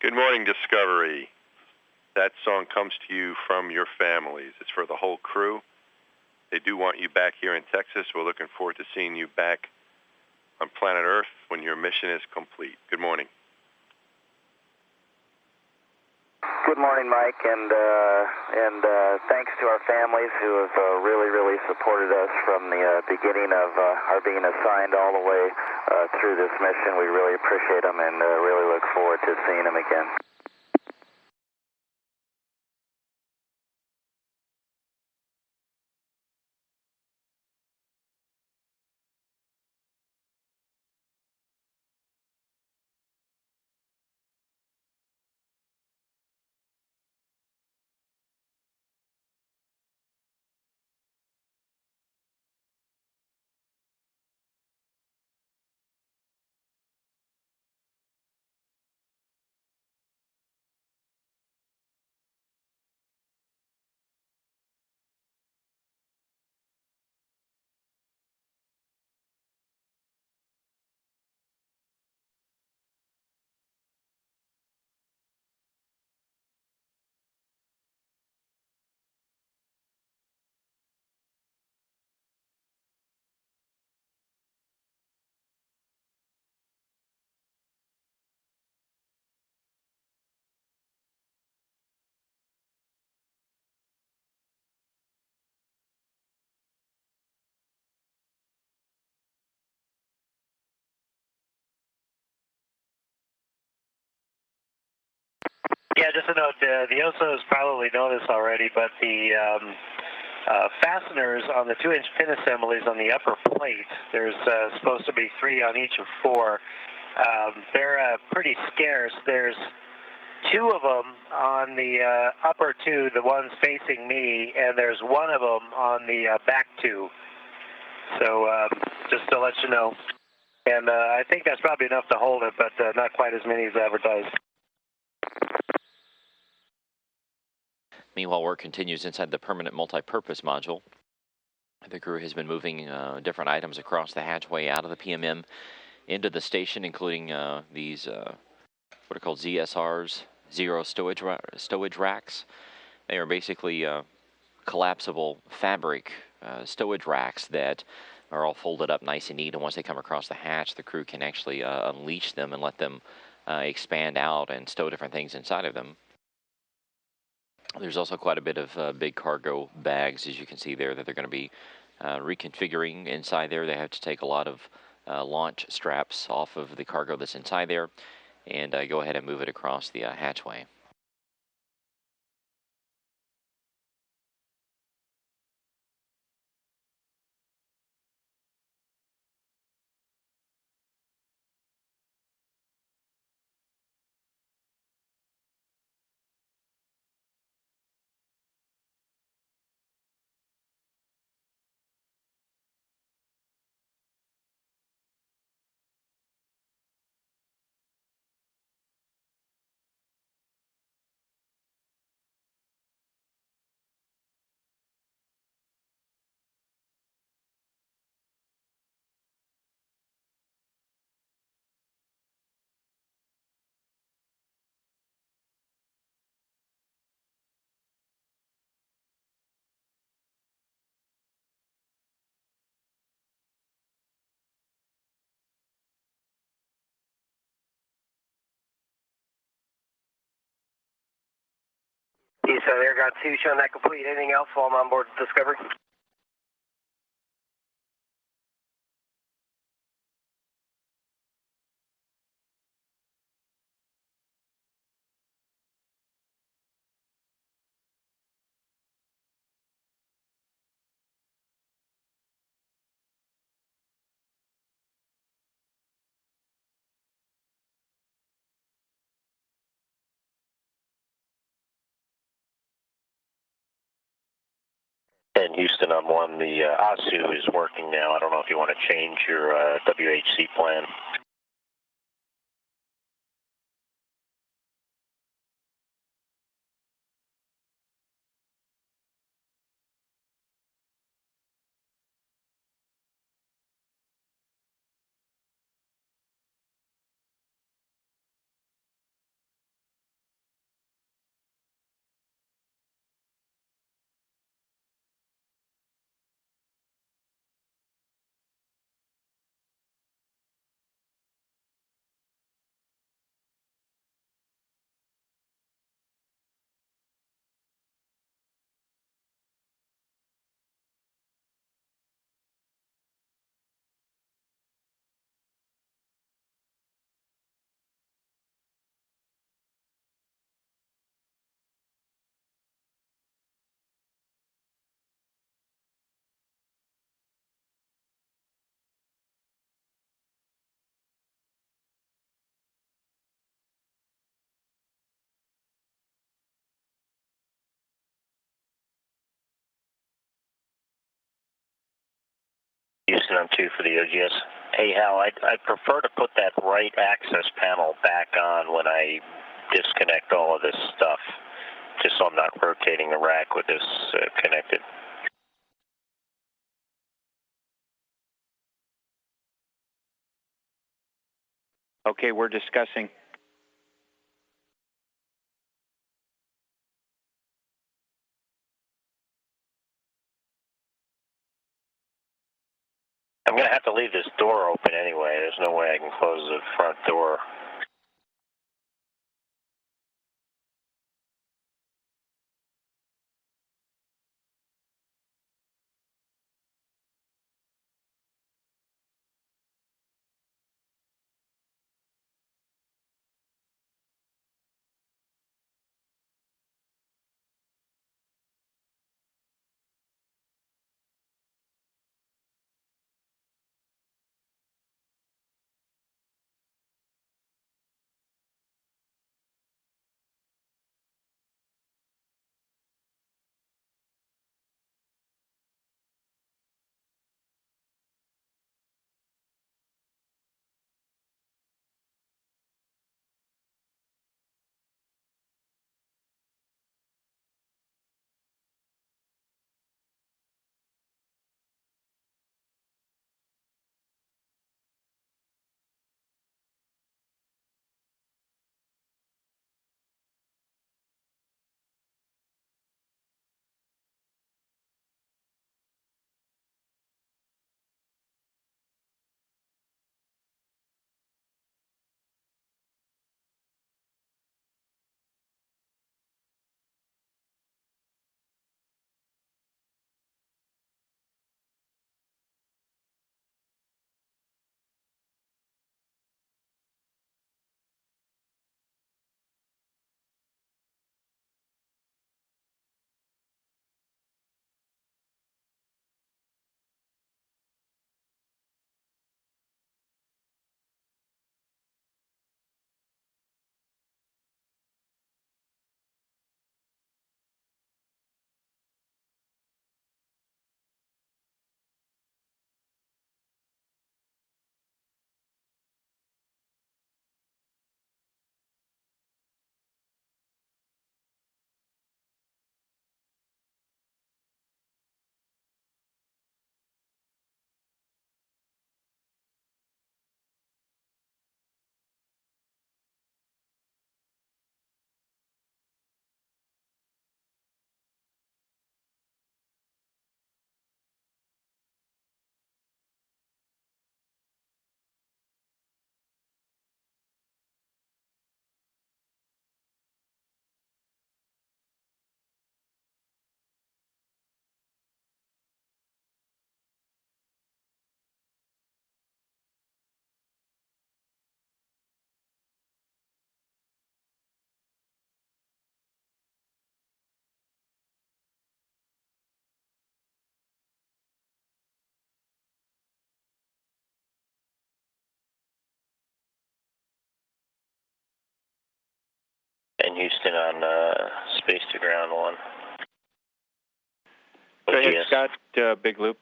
Good morning, Discovery. That song comes to you from your families. It's for the whole crew. They do want you back here in Texas. We're looking forward to seeing you back on planet Earth when your mission is complete. Good morning. Good morning, Mike, and thanks to our families who have really supported us from the beginning of our being assigned all the way through this mission. We really appreciate them and really look forward to seeing them again. Yeah, just a note, the OSOs probably know this already, but the fasteners on the 2-inch pin assemblies on the upper plate, there's supposed to be 3 on each of 4. They're pretty scarce. There's 2 of them on the upper 2, the ones facing me, and there's 1 of them on the back 2. So just to let you know. And I think that's probably enough to hold it, but not quite as many as advertised. Meanwhile, work continues inside the permanent multi-purpose module. The crew has been moving different items across the hatchway out of the PMM into the station, including these what are called ZSRs, zero stowage racks. They are basically collapsible fabric stowage racks that are all folded up nice and neat, and once they come across the hatch, the crew can actually unleash them and let them expand out and stow different things inside of them. There's also quite a bit of big cargo bags, as you can see there, that they're going to be reconfiguring inside there. They have to take a lot of launch straps off of the cargo that's inside there and go ahead and move it across the hatchway. So there, got 2 showing that complete. Anything else while I'm on board Discovery? And Houston, I'm on the ASU is working now. I don't know if you want to change your WHC plan. Houston on 2 for the OGS. Hey, Hal, I'd prefer to put that right access panel back on when I disconnect all of this stuff, just so I'm not rotating the rack with this connected. Okay, we're discussing. I'm going to have to leave this door open anyway. There's no way I can close the front door. And Houston on space to ground 1. Go ahead, OGS. Scott, big loop.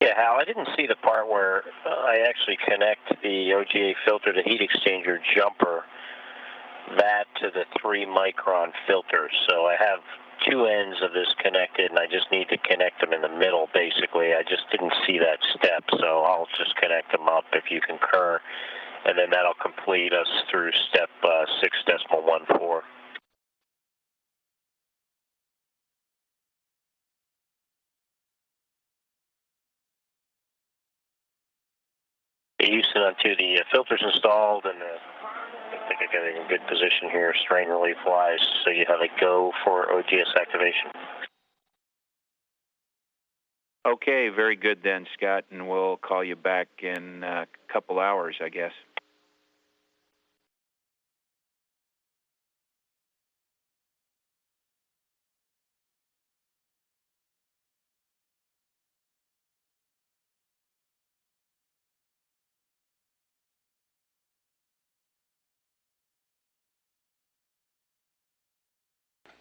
Yeah, Hal, I didn't see the part where I actually connect the OGA filter to heat exchanger jumper, that to the 3 micron filter. So I have 2 ends of this connected, and I just need to connect them in the middle, basically. I just didn't see that step, so I'll just connect them up if you concur, and then that'll complete us through step 6.14. Houston onto the filters installed, and I think I got it in good position here. Strain relief wise, so you have a go for OGS activation. Okay, very good then, Scott, and we'll call you back in a couple hours, I guess.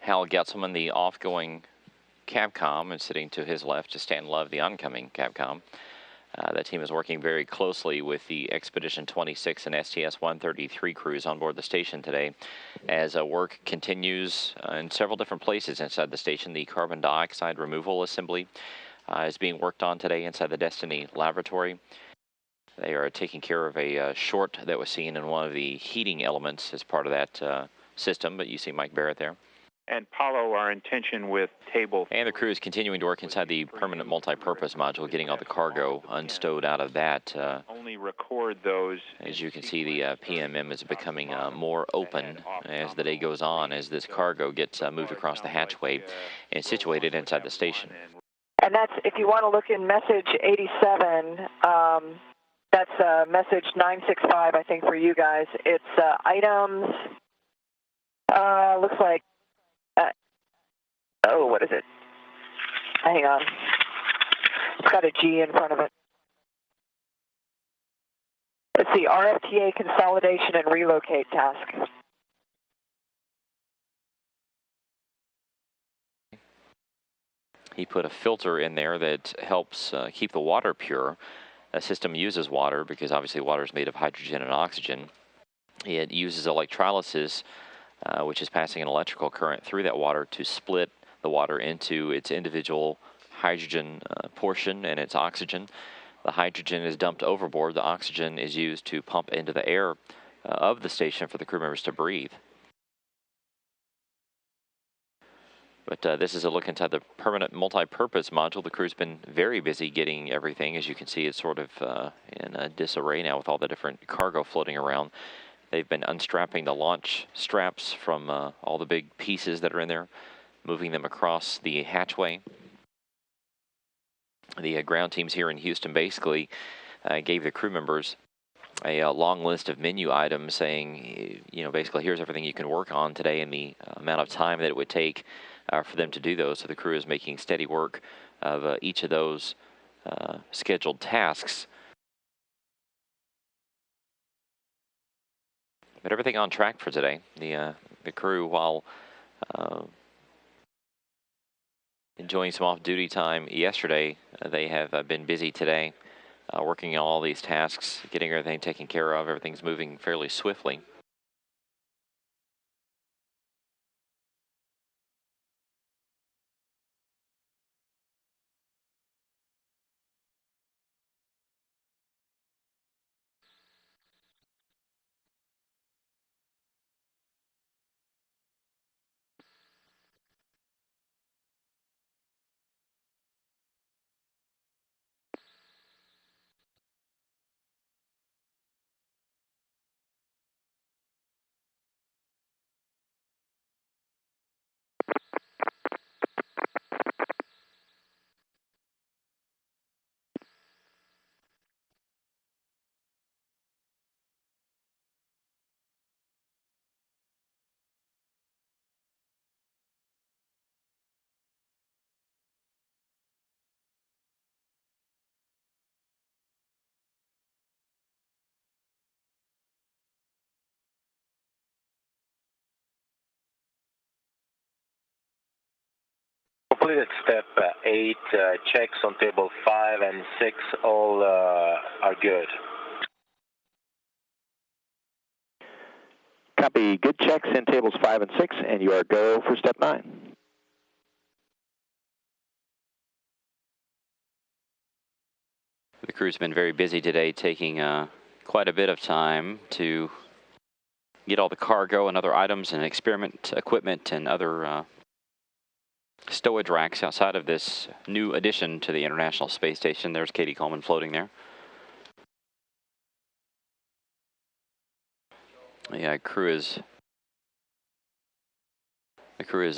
Hal Getzelman, the off-going Capcom, and sitting to his left is Stan Love, the oncoming Capcom. That team is working very closely with the Expedition 26 and STS-133 crews on board the station today as work continues in several different places inside the station. The carbon dioxide removal assembly is being worked on today inside the Destiny laboratory. They are taking care of a short that was seen in one of the heating elements as part of that system, but you see Mike Barrett there. And Paulo, our intention with table... And the crew is continuing to work inside the permanent multi-purpose module, getting all the cargo unstowed out of that. Only record those... As you can see, the PMM is becoming more open as the day goes on, as this cargo gets moved across the hatchway and situated inside the station. And that's, if you want to look in message 87, that's message 965, I think, for you guys. It's items, looks like, oh, what is it? Hang on. It's got a G in front of it. It's the RFTA consolidation and relocate task. He put a filter in there that helps keep the water pure. The system uses water because obviously water is made of hydrogen and oxygen. It uses electrolysis, which is passing an electrical current through that water to split the water into its individual hydrogen portion and its oxygen. The hydrogen is dumped overboard. The oxygen is used to pump into the air of the station for the crew members to breathe. But this is a look inside the permanent multi-purpose module. The crew's been very busy getting everything. As you can see, it's sort of in a disarray now with all the different cargo floating around. They've been unstrapping the launch straps from all the big pieces that are in there, moving them across the hatchway. The ground teams here in Houston basically gave the crew members a long list of menu items saying, you know, basically here's everything you can work on today and the amount of time that it would take for them to do those. So the crew is making steady work of each of those scheduled tasks. But everything on track for today. The crew, while enjoying some off-duty time yesterday, they have been busy today, working on all these tasks, getting everything taken care of. Everything's moving fairly swiftly. Completed step 8, checks on table 5 and 6 all are good. Copy, good checks in tables 5 and 6, and you are go for step 9. The crew's been very busy today, taking quite a bit of time to get all the cargo and other items and experiment equipment and other stowage racks outside of this new addition to the International Space Station. There's Katie Coleman floating there. The crew is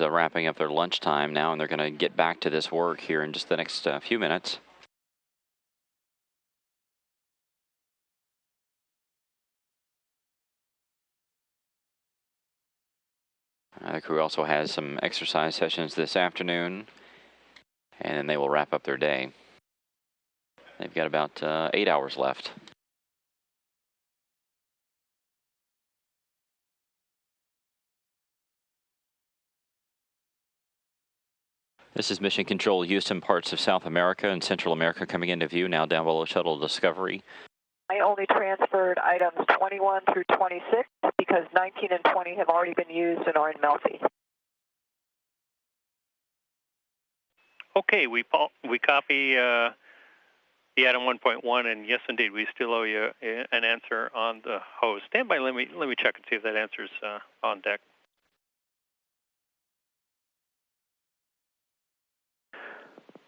wrapping up their lunchtime now, and they're going to get back to this work here in just the next few minutes. The crew also has some exercise sessions this afternoon, and then they will wrap up their day. They've got about 8 hours left. This is Mission Control Houston. Parts of South America and Central America coming into view now down below Shuttle Discovery. I only transferred items 21 through 26 because 19 and 20 have already been used and are in Melfi. Okay, we copy the item 1.1, and yes, indeed, we still owe you an answer on the hose. Stand by. Let me check and see if that answer's on deck.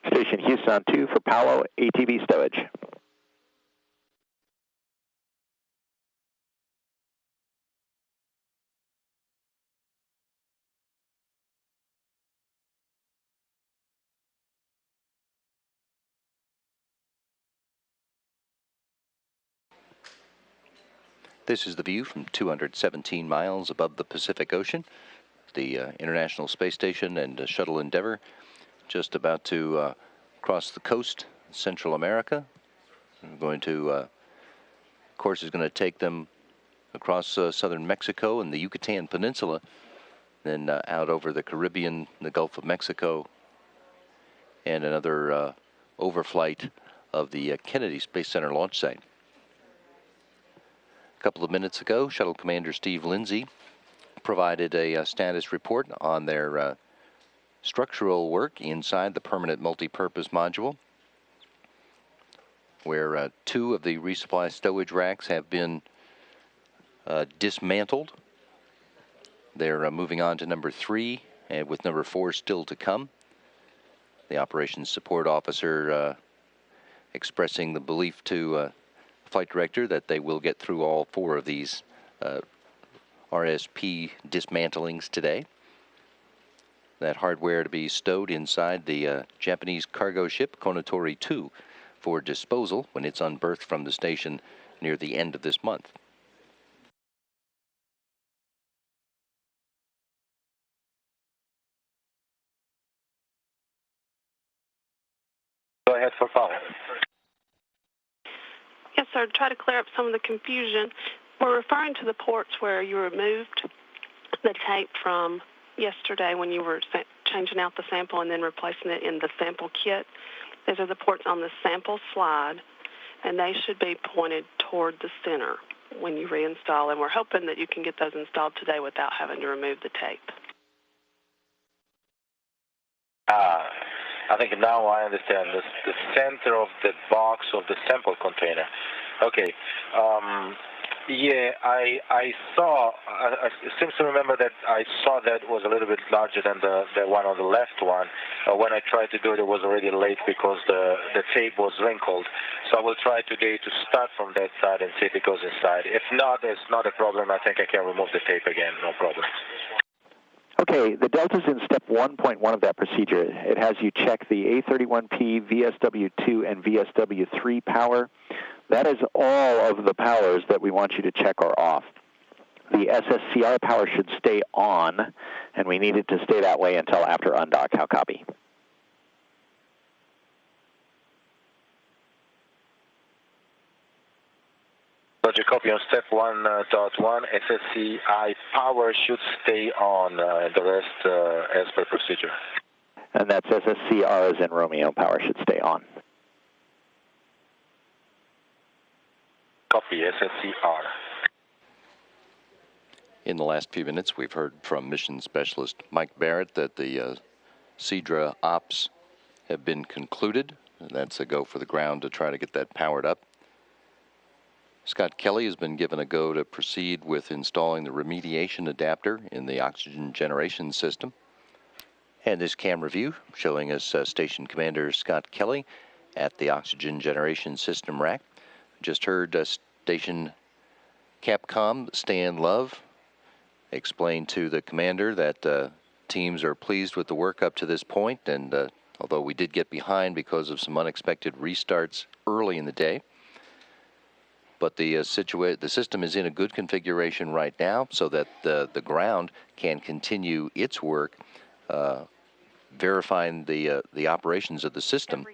Station Houston 2 for Paolo, ATV stowage. This is the view from 217 miles above the Pacific Ocean. The International Space Station and Shuttle Endeavour just about to cross the coast, Central America. We're going to, course is going to take them across southern Mexico and the Yucatan Peninsula, then out over the Caribbean, the Gulf of Mexico, and another overflight of the Kennedy Space Center launch site. A couple of minutes ago, Shuttle Commander Steve Lindsay provided a status report on their structural work inside the permanent multi-purpose module, where 2 of the resupply stowage racks have been dismantled. They're moving on to number 3, and with number 4 still to come. The operations support officer expressing the belief to flight director that they will get through all 4 of these RSP dismantlings today. That hardware to be stowed inside the Japanese cargo ship Konotori 2 for disposal when it's unberthed from the station near the end of this month. Go ahead for follow. Yes, sir. To try to clear up some of the confusion, we're referring to the ports where you removed the tape from yesterday when you were changing out the sample and then replacing it in the sample kit. Those are the ports on the sample slide, and they should be pointed toward the center when you reinstall, and we're hoping that you can get those installed today without having to remove the tape. I think now I understand. The center of the box of the sample container. Okay. Yeah, I saw. I seem to remember that I saw that was a little bit larger than the one on the left one. When I tried to do it, it was already late because the tape was wrinkled. So I will try today to start from that side and see if it goes inside. If not, it's not a problem. I think I can remove the tape again. No problem. Okay, the Delta's in step 1.1 of that procedure. It has you check the A31P, VSW2, and VSW3 power. That is all of the powers that we want you to check are off. The SSCR power should stay on, and we need it to stay that way until after undock. How copy? Roger, copy on step 1.1. SSCI power should stay on, the rest as per procedure. And that's SSCR as in Romeo, power should stay on. Copy, SSCR. In the last few minutes, we've heard from mission specialist Mike Barrett that the CDRA ops have been concluded. And that's a go for the ground to try to get that powered up. Scott Kelly has been given a go to proceed with installing the remediation adapter in the oxygen generation system. And this camera view showing us Station Commander Scott Kelly at the oxygen generation system rack. Just heard Station Capcom Stan Love explain to the commander that teams are pleased with the work up to this point, and although we did get behind because of some unexpected restarts early in the day, but the system is in a good configuration right now so that the ground can continue its work verifying the operations of the system.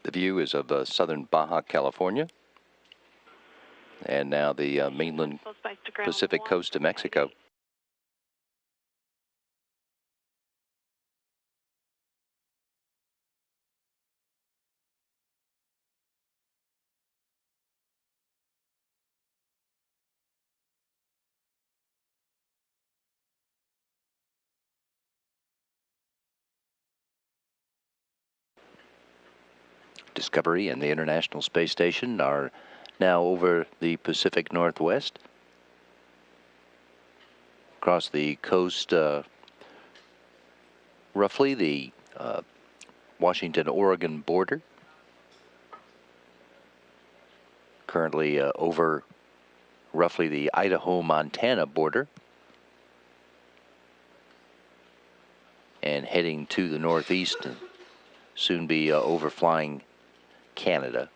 The view is of southern Baja California, and now the mainland Pacific coast of Mexico. Discovery and the International Space Station are now over the Pacific Northwest, across the coast, roughly the Washington-Oregon border, currently over roughly the Idaho-Montana border, and heading to the northeast, and soon be overflying Canada.